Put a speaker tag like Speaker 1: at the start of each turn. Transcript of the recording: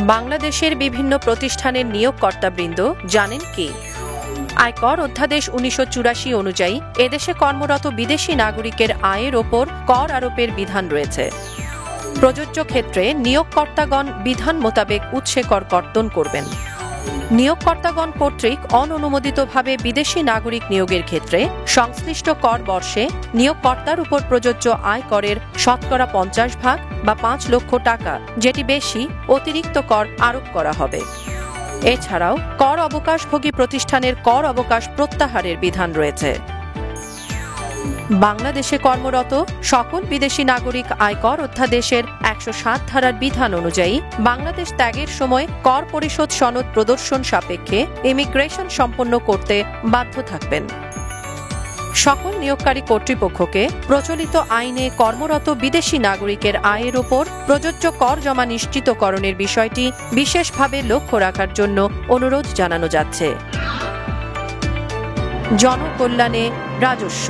Speaker 1: বাংলাদেশের বিভিন্ন প্রতিষ্ঠানের নিয়োগকর্তাবৃন্দ জানেন কি? আয়কর অধ্যাদেশ 1984 অনুযায়ী এদেশে কর্মরত বিদেশি নাগরিকের আয়ের ওপর কর আরোপের বিধান রয়েছে। প্রযোজ্য ক্ষেত্রে নিয়োগকর্তাগণ বিধান মোতাবেক উৎসে কর কর্তন করবেন। নিয়োগকর্তাগণ কর্তৃক অননুমোদিতভাবে বিদেশি নাগরিক নিয়োগের ক্ষেত্রে সংশ্লিষ্ট কর বর্ষে নিয়োগকর্তার উপর প্রযোজ্য আয়করের শতকরা 50% বা 5 লক্ষ টাকা, যেটি বেশি, অতিরিক্ত কর আরোপ করা হবে। এছাড়াও কর অবকাশভোগী প্রতিষ্ঠানের কর অবকাশ প্রত্যাহারের বিধান রয়েছে। বাংলাদেশে কর্মরত সকল বিদেশি নাগরিক আয়কর অধ্যাদেশের 107 ধারার বিধান অনুযায়ী বাংলাদেশ ত্যাগের সময় কর পরিশোধ সনদ প্রদর্শন সাপেক্ষে ইমিগ্রেশন সম্পন্ন করতে বাধ্য থাকবেন। সকল নিয়োগকারী কর্তৃপক্ষকে প্রচলিত আইনে কর্মরত বিদেশি নাগরিকের আয়ের ওপর প্রযোজ্য কর জমা নিশ্চিতকরণের বিষয়টি বিশেষভাবে লক্ষ্য রাখার জন্য অনুরোধ জানানো যাচ্ছে। জনকল্যাণে রাজস্ব।